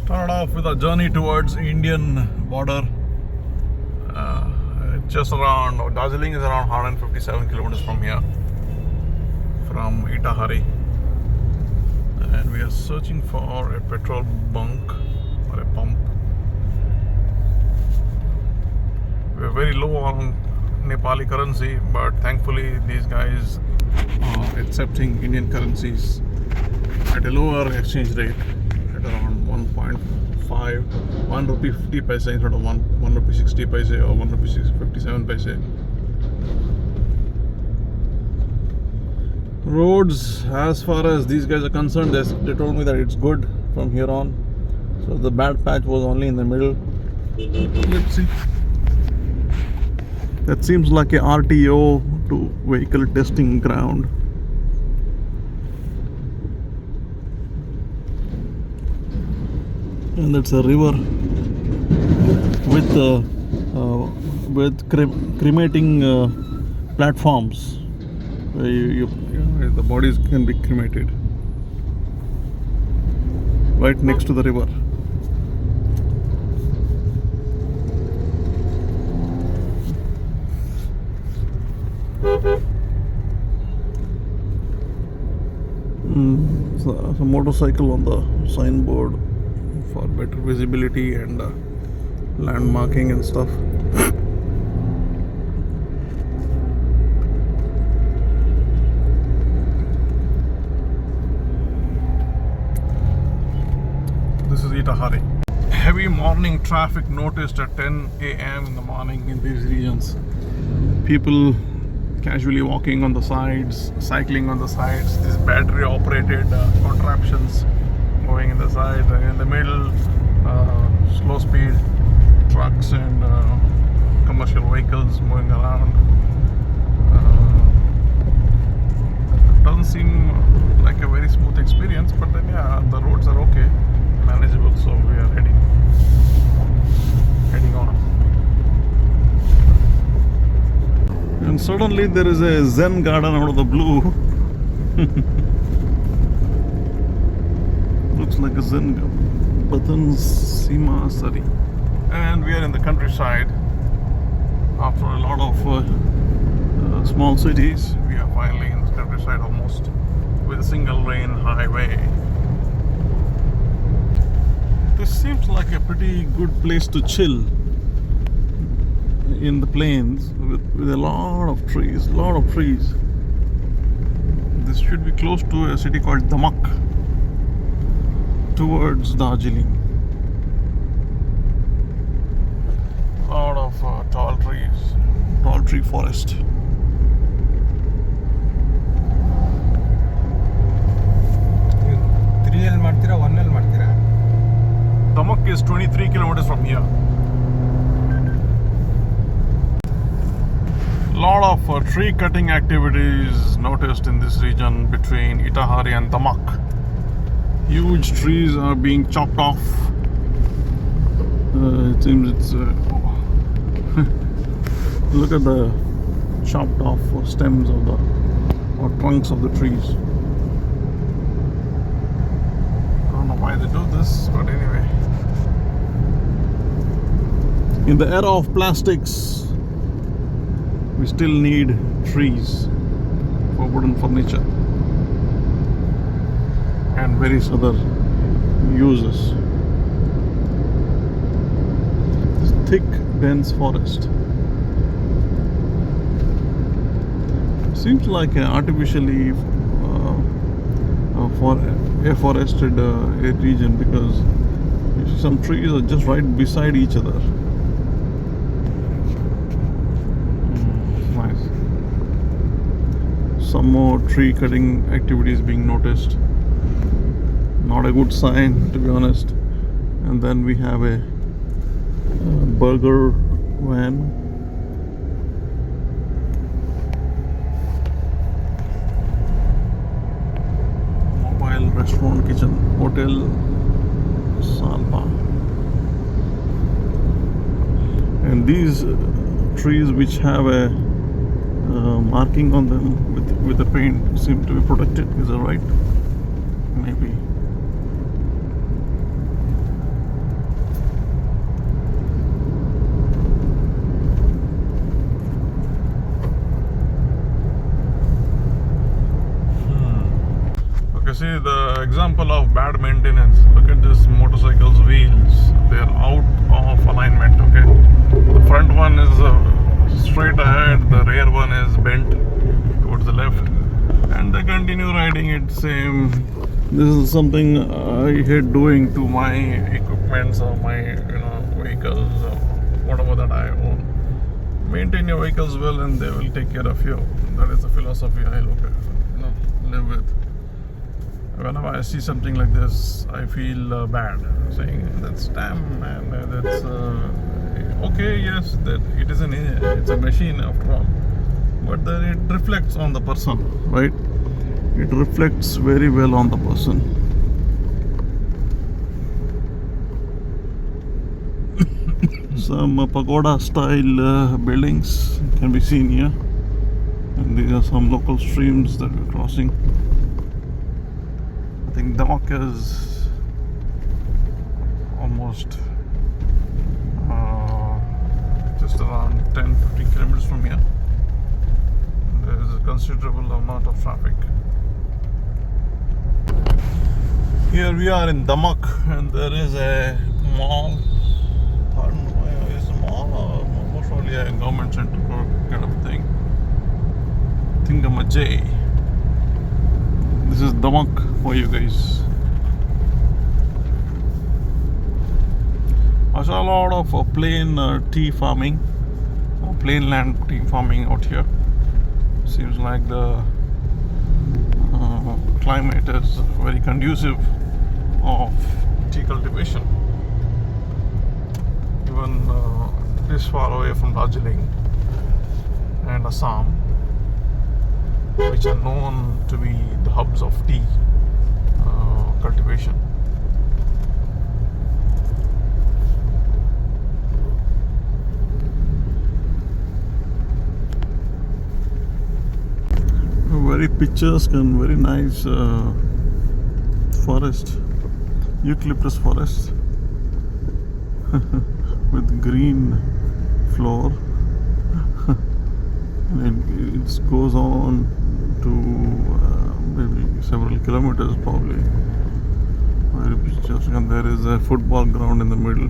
Started off with a journey towards Indian border. Just around Darjeeling is around 157 kilometers from here, from Itahari, and we are searching for a petrol bunk or a pump. We are very low on Nepali currency, but thankfully these guys are accepting Indian currencies at a lower exchange rate at around 1.5, 1 rupee 50 paise instead of 1 rupee 60 paise or 1 rupee 57 paise. Roads, as far as these guys are concerned, they told me that it's good from here on. So the bad patch was only in the middle. Let's see. That seems like a RTO to vehicle testing ground. And it's a river with cremating platforms where the bodies can be cremated right next to the river. So a motorcycle on the signboard for better visibility and landmarking and stuff. This is Itahari. Heavy morning traffic noticed at 10 a.m. in the morning in these regions. People casually walking on the sides, cycling on the sides, these battery operated contraptions going in the side, and in the middle slow speed trucks and commercial vehicles moving around. Doesn't seem like a very smooth experience, but then yeah, the roads are okay, manageable, so we are heading on. And suddenly there is a Zen garden out of the blue. Looks like a Zen Batan Sima Sari. And we are in the countryside. After a lot of small cities, we are finally in the countryside almost, with a single lane highway. This seems like a pretty good place to chill in the plains with a lot of trees. This should be close to a city called Damak, towards Darjeeling. A lot of tall tree forest. Damak is 23 kilometers from here. Lot of tree cutting activities noticed in this region between Itahari and Damak. Huge trees are being chopped off. It seems it's look at the chopped off stems of or trunks of the trees. I don't know why they do this, but anyway. In the era of plastics, we still need trees for wooden furniture and various other uses. This thick, dense forest seems like an artificially afforested region, because you see some trees are just right beside each other. Nice. Some more tree cutting activities being noticed. Not a good sign, to be honest. And then we have a burger van. Mobile restaurant kitchen, Hotel Salpa. And these trees which have a marking on them with the paint seem to be protected. Is that right? Maybe. see the example of bad maintenance. Look at this motorcycle's wheels. They're out of alignment. Okay, the front one is straight ahead, the rear one is bent towards the left, and they continue riding it same. This is something I hate doing to my equipments or my vehicles or whatever that I own. Maintain your vehicles well and they will take care of you. That is the philosophy I live with. Whenever I see something like this, I feel bad, saying that's damn man, that's okay, yes, that it's a machine after all, but then it reflects on the person, right? It reflects very well on the person. Some pagoda style buildings can be seen here, and these are some local streams that we're crossing. I think Damak is almost just around 10-15 kilometers from here. There is a considerable amount of traffic. Here we are in Damak, and there is a mall. Pardon, is a mall or most probably a government center kind of thing. Thingamajay. This is Damak for you guys. I saw a lot of plain tea farming, plain land tea farming out here. Seems like the climate is very conducive of tea cultivation. Even this far away from Darjeeling and Assam, which are known to be the hubs of tea cultivation. Very picturesque and very nice forest, eucalyptus forest with green floor. And it goes on to maybe several kilometers probably. Very picturesque, and there is a football ground in the middle.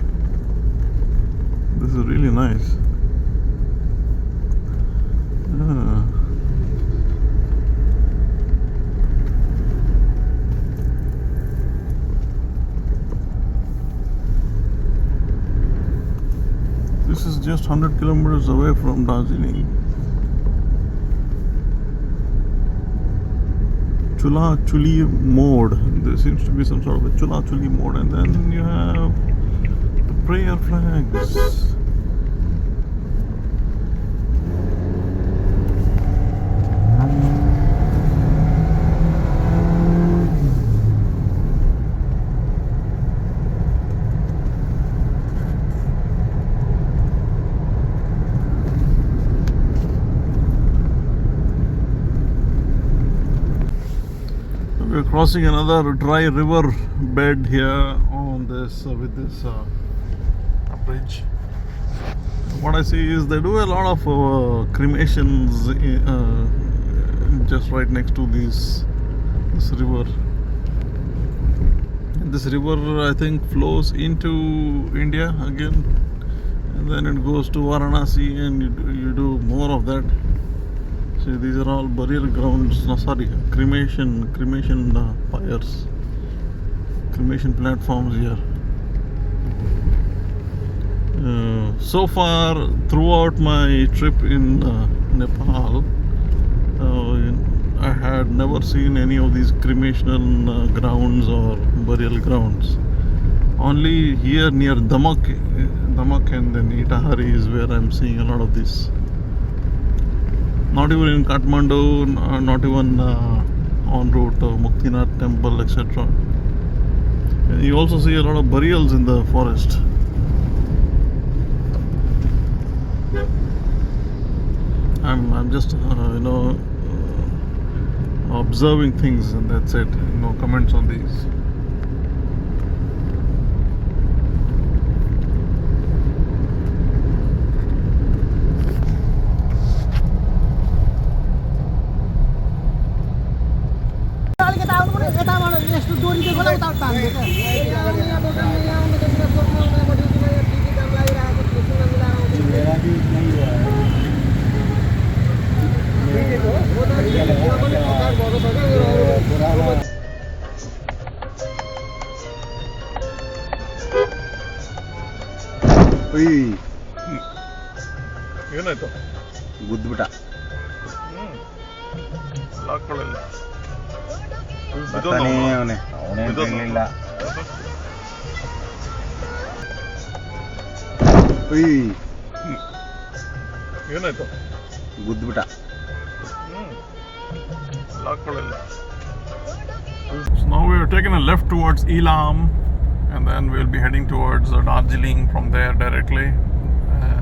This is really nice. This is just 100 kilometers away from Darjeeling. Chula Chuli mode. There seems to be some sort of a Chula Chuli mode, and then you have the prayer flags. We're crossing another dry river bed here on this with this bridge. What I see is they do a lot of cremations just right next to this river. And this river, I think, flows into India again, and then it goes to Varanasi, and you do more of that. See, these are all burial grounds. No, sorry, cremation pyres, cremation platforms here. So far, throughout my trip in Nepal, I had never seen any of these cremation grounds or burial grounds. Only here near Damak and then Itahari is where I'm seeing a lot of this. Not even in Kathmandu, not even en route Muktinath temple, etc. You also see a lot of burials in the forest. I'm just observing things, and that's it. No comments on these. ಉಯ್ ಏನಾಯ್ತು? ಗುದ್ಬಿಟ್ಟ. ಲಾಕ್ಕೊಳ್ಳಿಲ್ಲ. ಬರ್ತಾನೆ ಅವನೇನು ತಿನ್ನಲಿಲ್ಲ. ಉಯ್ ಏನಾಯ್ತು? ಗುದ್ಬಿಟ್ಟ. ಲಾಕ್ಕೊಳ್ಳಿಲ್ಲ. So now we are taking a left towards Elam, and then we'll be heading towards Darjeeling from there directly,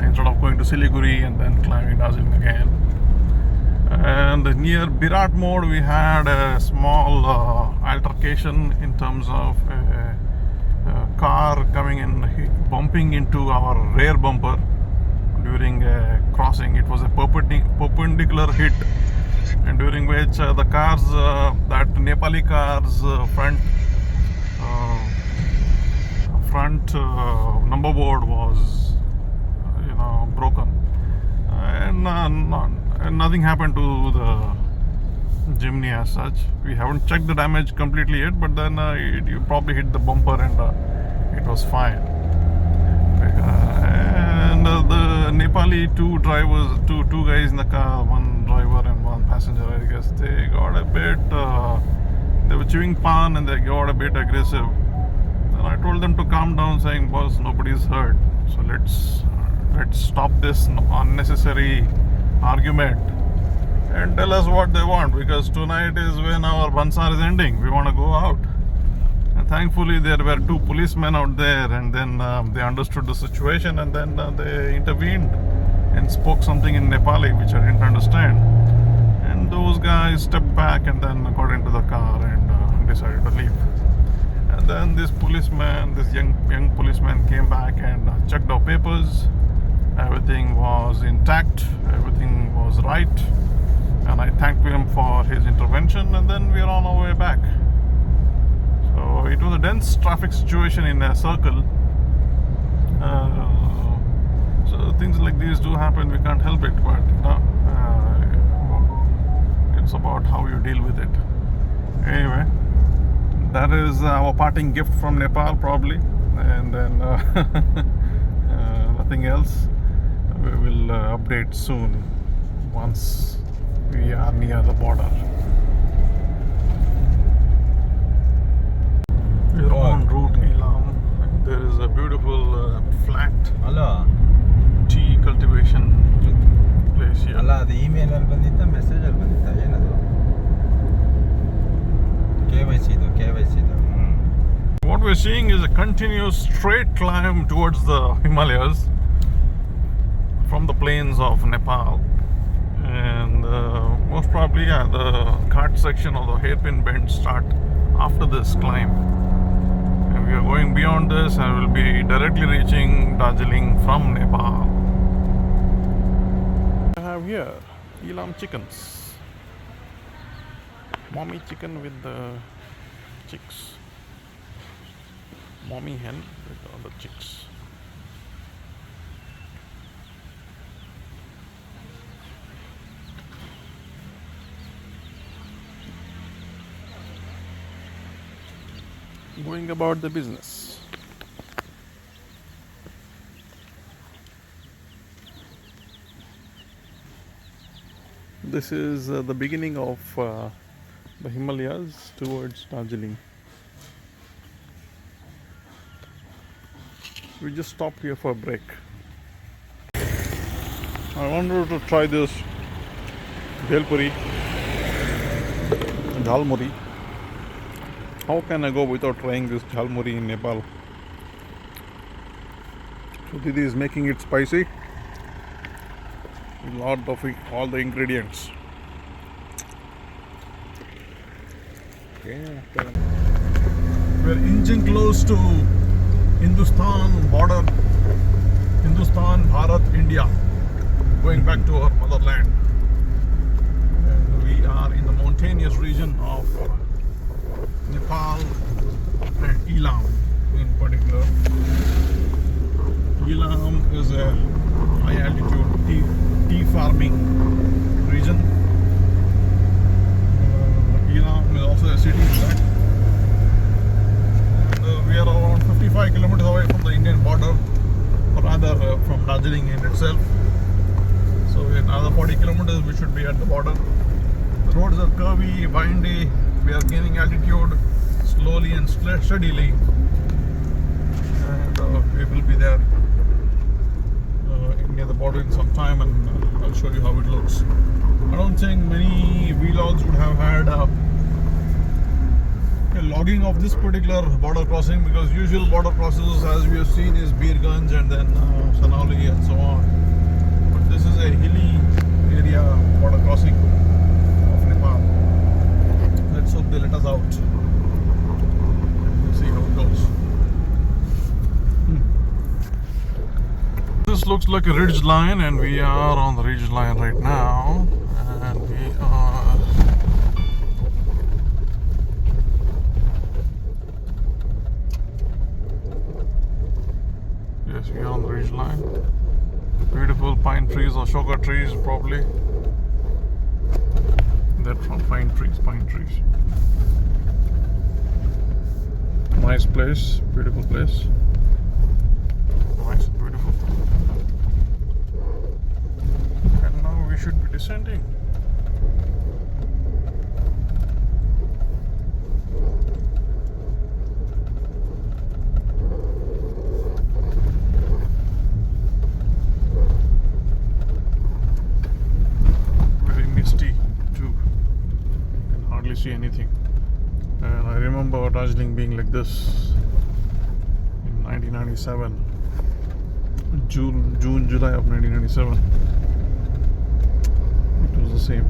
instead of going to Siliguri and then climbing Darjeeling again. And near Birat Mode we had a small altercation in terms of a car coming and bumping into our rear bumper during a crossing. It was a perpendicular hit, and during which the cars, that Nepali car's front number board was broken, and nothing happened to the chimney as such. We haven't checked the damage completely yet, but then you probably hit the bumper and it was fine. And the Nepali two guys in the car, one driver and one passenger, I guess they got a bit, they were chewing pan and they got a bit aggressive. And I told them to calm down, saying, boss, nobody's hurt, so let's stop this unnecessary argument and tell us what they want, because tonight is when our bansar is ending. We want to go out. And thankfully there were two policemen out there, and then they understood the situation, and then they intervened and spoke something in Nepali which I didn't understand, and those guys stepped back and then got into the car and decided to leave. And then this young policeman came back and checked our papers. Everything was intact, everything was right, and I thanked him for his intervention, and then we are on our way back. So it was a dense traffic situation in a circle. So things like these do happen, we can't help it, but it's about how you deal with it. Anyway, that is our parting gift from Nepal probably, and then nothing else. We will update soon once we are near the border. We are on route Elam. There is a beautiful flat tea cultivation place here. ಅಲ್ಲ ಅದು email ಅಲ್ಲಿ ಬಂದಿತ್ತ message ಅಲ್ಲಿ ಬಂದಿತ್ತ ಏನದು? KYC ಇದು. What we're seeing is a continuous straight climb towards the Himalayas from the plains of Nepal, and most probably the Ghat section or the hairpin bends start after this climb, and we are going beyond this and will be directly reaching Darjeeling from Nepal. I have here Elam chickens, mommy chicken with the chicks, mommy hen with all the chicks. Going about the business. This is the beginning of the Himalayas towards Darjeeling. We just stopped here for a break. I wanted to try this Bhelpuri, Jhalmuri. How can I go without trying this jhalmuri in Nepal? So Didi is making it spicy with lot of all the ingredients. We're inching close to Hindustan border, Hindustan, Bharat, India, going back to our motherland. And we are in the mountainous region of Nepal and Elam in particular. Elam is a high altitude tea farming region. Elam is also a city in that. And we are around 55 kilometers away from the Indian border. or rather from Darjeeling in itself. So in another 40 kilometers we should be at the border. The roads are curvy, windy. We are gaining altitude slowly and steadily, and we will be there near the border in some time, and I'll show you how it looks. I don't think many vlogs would have had a logging of this particular border crossing, because usual border crosses, as we have seen, is Birganj and then Sanauli and so on. But this is a hilly area border crossing of Nepal. Let's hope they let us out. We'll see how it goes. This looks like a ridge line, and we are on the ridge line right now, and we are on the ridge line. Beautiful pine trees or sugar trees, probably. They're from pine trees. Nice place, beautiful place. Nice and beautiful. And now we should be descending. Very misty too. You can hardly see anything. And I remember Darjeeling being like this in 1997. June, July of 1997. It was the same.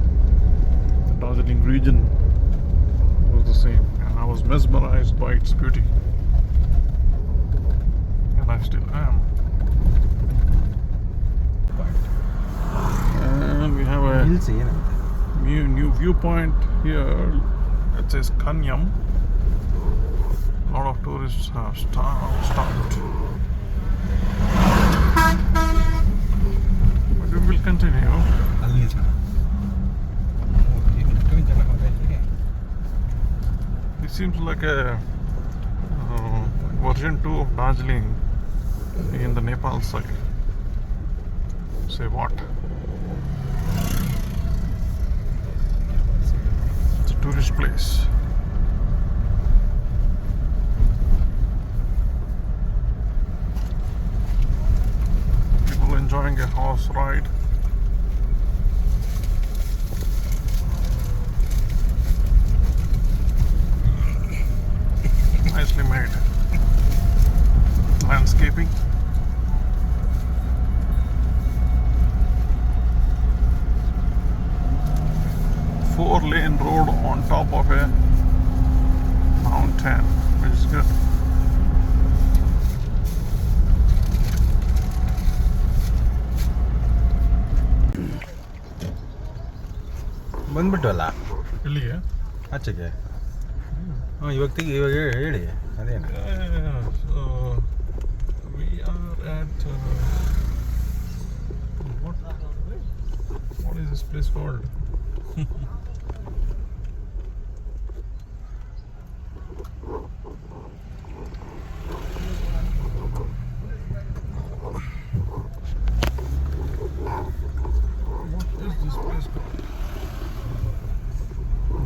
The Darjeeling region was the same, and I was mesmerized by its beauty, and I still am. And we have a new viewpoint here. It says Kanyam. A lot of tourists have stopped. But we will continue. It seems like a version 2 of Darjeeling in the Nepal side. Say what? It's a tourist place. People enjoying a horse ride. Nicely made landscaping. Four-lane road on top of a mountain, which is good. ಬಂದ್ಬಿಟ್ವಲ್ಲ ಇಲ್ಲಿಗೆ ಆಚೆಗೆ ಇವಾಗ ಹೇಳಿ ಅದೇನು so we are at what is this place called? What is this place called?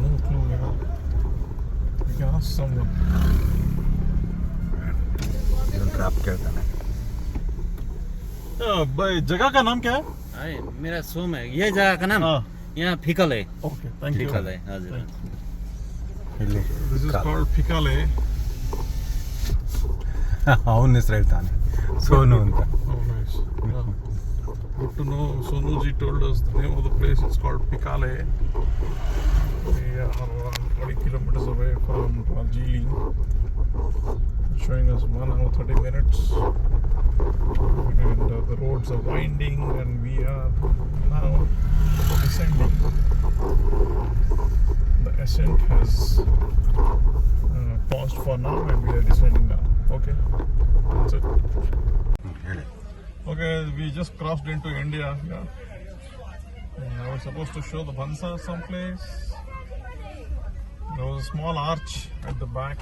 No clue, man. We can ask someone. Trap कहता भाई जगह का नाम क्या है? मेरा सोम है। ये जगह का नाम यहाँ फिकल है। Okay, thank you. फिकल है, हजुर। This is called Phikale. ಅವನ ಹೆಸರು ಹೇಳ್ತಾನೆ ಸೋನು ಅಂತ. Oh, nice. Yeah. Good to know. Sonuji told us the name of the place. It's called Phikale. We are around 20 kilometers away from Darjeeling. Showing us 1 hour 30 minutes. And the roads are winding, and we are now descending. The ascent has paused for now, and we are descending now. Okay, that's it. Okay, we just crossed into India. Yeah. I was supposed to show the Bansa someplace. There was a small arch at the back.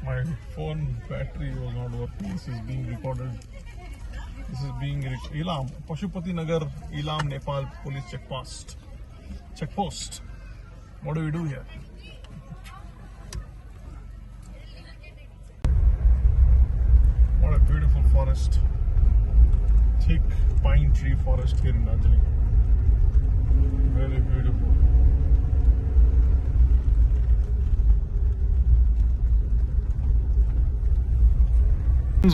My phone battery was not working. This is being recorded This is being Elam, Pashupati Nagar, Elam, Nepal police checkpost. Checkpost. What do we do here? What a beautiful forest. Thick pine tree forest here in Darjeeling. Very beautiful.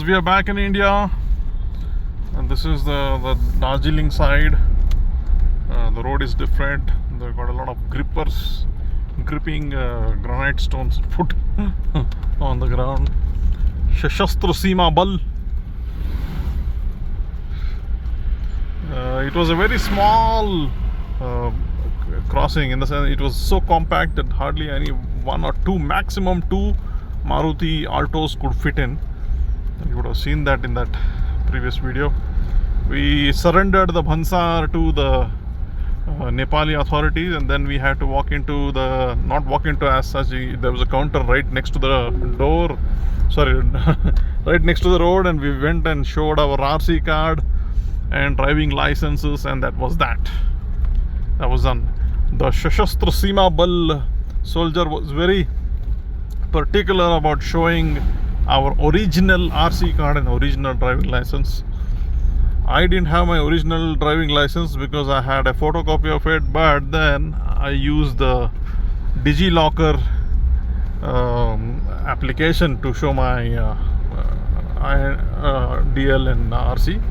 We are back in India, and this is the Darjeeling side. The road is different. They've got a lot of gripping granite stones put on the ground. Shastra Seema Bal. It was a very small crossing, in the sense it was so compact that hardly any one or two, maximum two Maruti Altos could fit in. You would have seen that in that previous video. We surrendered the Bhansar to the Nepali authorities, and then we had to walk into the, not walk into as such, there was a counter right next to the door, sorry, right next to the road, and we went and showed our RC card and driving licenses, and that was that. That was done. The Shastra Seema Bal soldier was very particular about showing our original RC card and original driving license. I didn't have my original driving license because I had a photocopy of it, but then I used the DigiLocker application to show my DL and RC.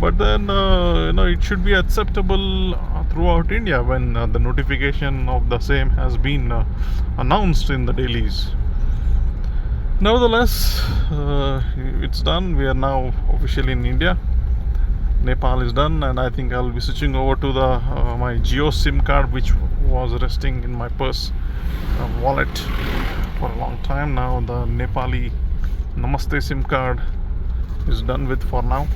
But then it should be acceptable throughout India when the notification of the same has been announced in the dailies. Nevertheless, it's done. We are now officially in India. Nepal is done, and I think I'll be switching over to the my Jio SIM card, which was resting in my purse wallet for a long time now. The Nepali Namaste SIM card is done with for now.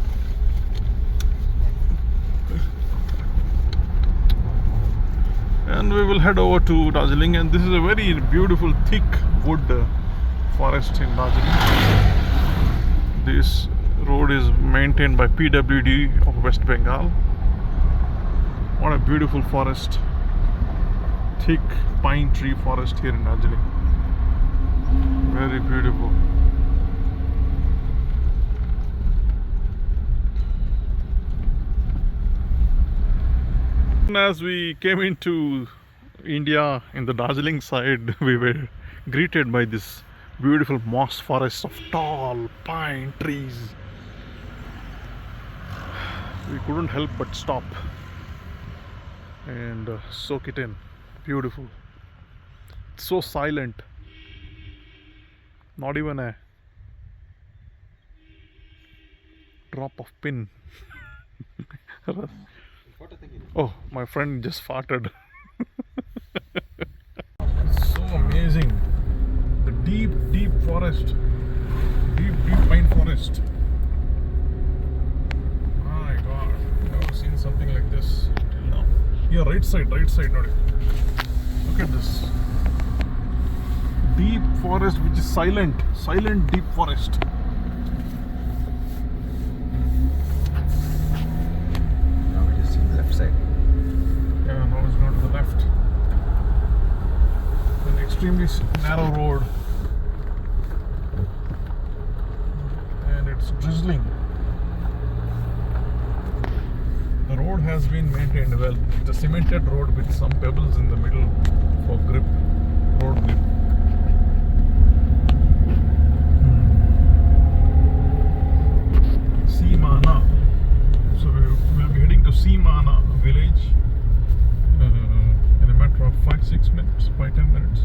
And we will head over to Darjeeling, and this is a very beautiful thick wood forest in Darjeeling. This road is maintained by PWD of West Bengal. What a beautiful forest. Thick pine tree forest here in Darjeeling. Very beautiful. As we came into India in the Darjeeling side, we were greeted by this beautiful moss forest of tall pine trees. We couldn't help but stop and soak it in. Beautiful. It's so silent. Not even a drop of pin. Oh, my friend just farted. It's so amazing. The deep forest. Deep pine forest. My God, I've never seen something like this till now. Yeah, right side, not it. Look at this. Deep forest which is silent deep forest. Now we just see the left side. Yeah, now it's gone to the left. An extremely narrow road. And it's drizzling. The road has been maintained well. It's a cemented road with some pebbles in the middle for grip, road grip. Seemana. So we will be heading to Seemana village in a matter of 5-10 minutes.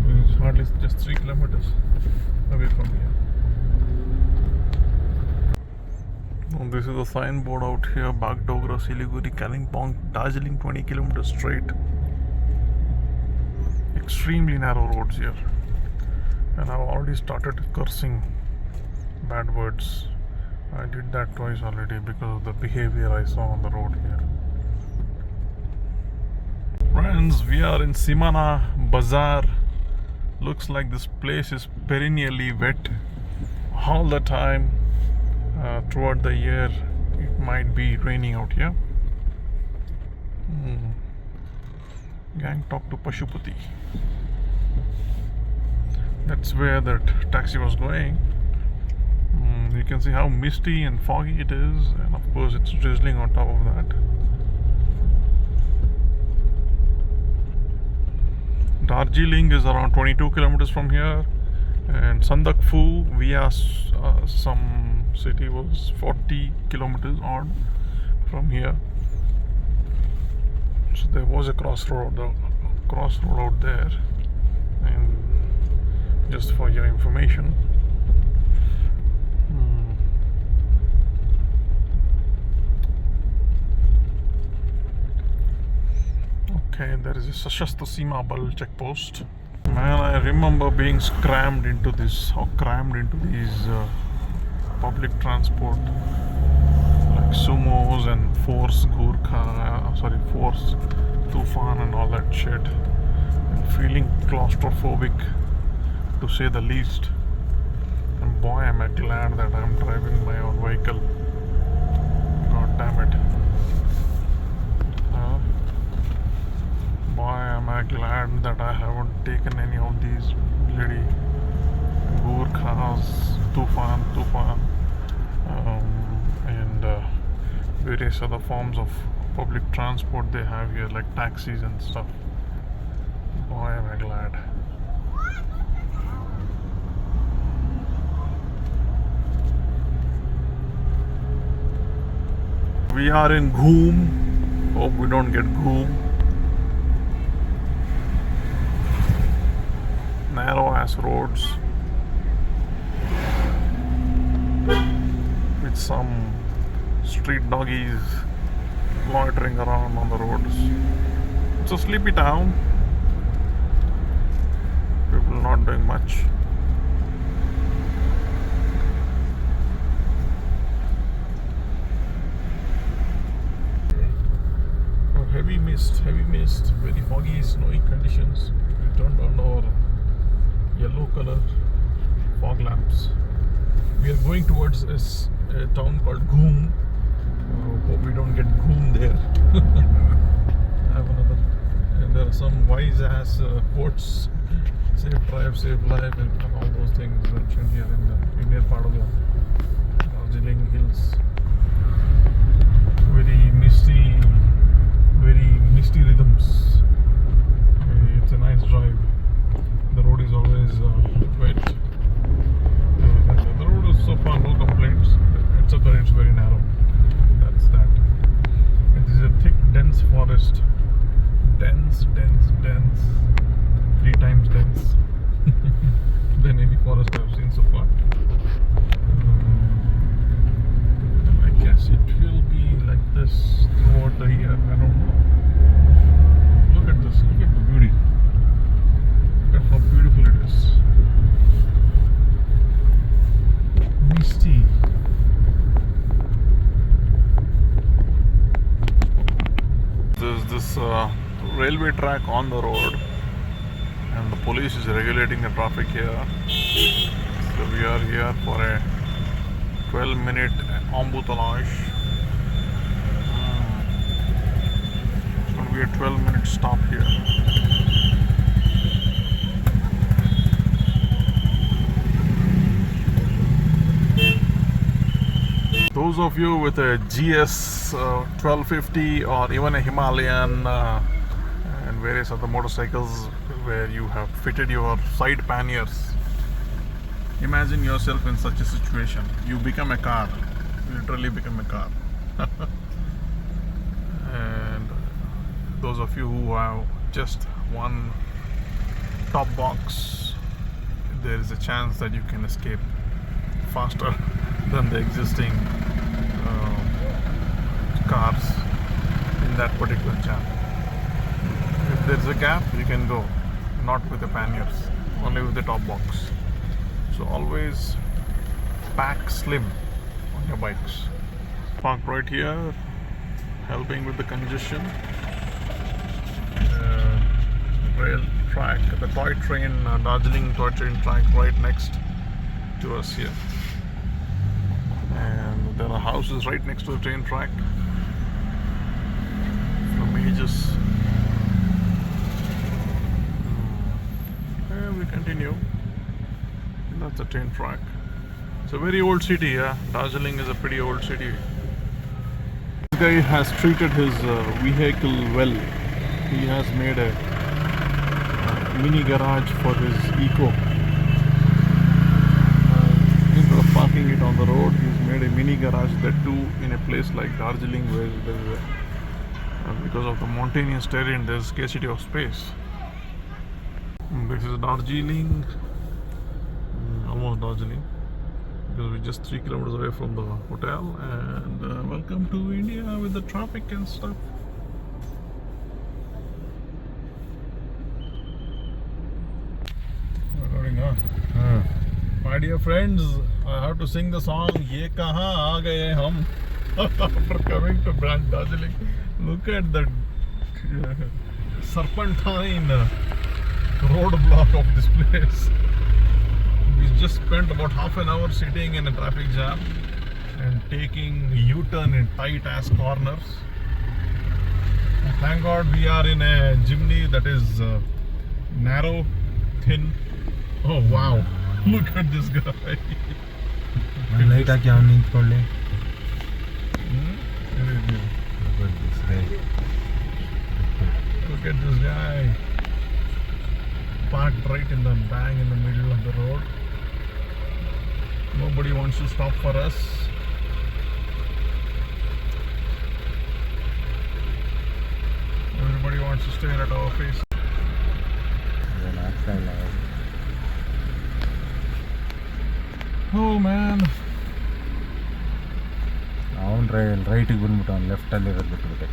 It's hardly just 3 kilometers away from here. Oh, this is the signboard out here: Bagdogra, Siliguri, Kalimpong, Darjeeling, 20 kilometers straight. Extremely narrow roads here, and I've already started cursing bad words. I did that twice already because of the behavior I saw on the road here. Friends, we are in Seemana Bazaar. Looks like this place is perennially wet all the time throughout the year. it might be raining out here. Gangtok to Pashupati. That's where that taxi was going. You can see how misty and foggy it is, and of course it's drizzling on top of that. Darjeeling is around 22 kilometers from here, and Sandakphu via some city was 40 kilometers odd from here. So there was a crossroad out there, and just for your information. Okay, there is a Sashastra Seema Bal checkpost. Man, I remember being crammed into these public transport, like sumos and Force Tufan and all that shit, and feeling claustrophobic, to say the least. And boy, am I glad that I'm driving my own vehicle. God damn it. Boy, am I glad that I haven't taken any of these bloody Gurkhas, Tufan, and various other forms of public transport they have here, like taxis and stuff. Boy, am I glad. We are in Ghoom. Hope we don't get Ghoom. Narrow ass roads with some street doggies loitering around on the roads. It's a sleepy town. People not doing much. Oh, heavy mist, very foggy, snowy conditions. We turned on our yellow color fog lamps. We are going towards a town called Ghoom. Hope we don't get Ghoom there. I have another, and there are some wise ass quotes: "Safe drive, safe life," and all those things mentioned here in the Indian part of the Darjeeling hills. Very misty rhythms. It's a nice drive. The road is always wet. The road is so far no complaints, except that it's very narrow. That's that. And this is a thick, dense forest. Dense. 3 times dense than any forest I've seen so far. I guess it will be like this throughout the year. I don't know. Look at this. Look at the beauty. Look at how beautiful it is. Misty. There's this railway track on the road, and the police is regulating the traffic here. So we are here for a 12-minute embouteillage. It's going to be a 12-minute stop here. Those of you with a GS 1250 or even a Himalayan and various other motorcycles where you have fitted your side panniers, imagine yourself in such a situation. You become a car. You literally become a car. And those of you who have just one top box, there is a chance that you can escape faster than the existing cars in that particular jam. If there's a gap, you can go, not with the panniers, only with the top box. So always pack slim on your bikes. Park right here, helping with the congestion. Rail track, the toy train, Darjeeling toy train track right next to us here. And there are houses house is right next to the train track. From ages. And we continue. That's a train track. It's a very old city, yeah. Darjeeling is a pretty old city. This guy has treated his vehicle well. He has made a mini garage for his eco. Instead of parking it on the road, he's made a mini garage, that too in a place like Darjeeling, where there is because of the mountainous terrain, there's scarcity of space. This is Darjeeling, almost Darjeeling, because we're just 3 kilometers away from the hotel. And welcome to India with the traffic and stuff. Recording, huh? My dear friends, I have to sing the song Ye Kahan Aa Gaye Hum after coming to Darjeeling. Look at that serpentine roadblock of this place. We just spent about half an hour sitting in a traffic jam and taking a U-turn in tight ass corners. Thank God we are in a chimney that is narrow, thin. Oh wow, look at this guy. Light aaki avanu ninthkolli. Look at this guy. Parked right in the bang in the middle of the road. Nobody wants to stop for us. Everybody wants to stare at our face. Oh man. ಅವನು ರೈಟಿಗೆ ಬಂದ್ಬಿಟ್ಟು ಅವ್ನು ಲೆಫ್ಟಲ್ಲಿ ಇರೋದು ಬಿಟ್ಬಿಟ್ಟೆ.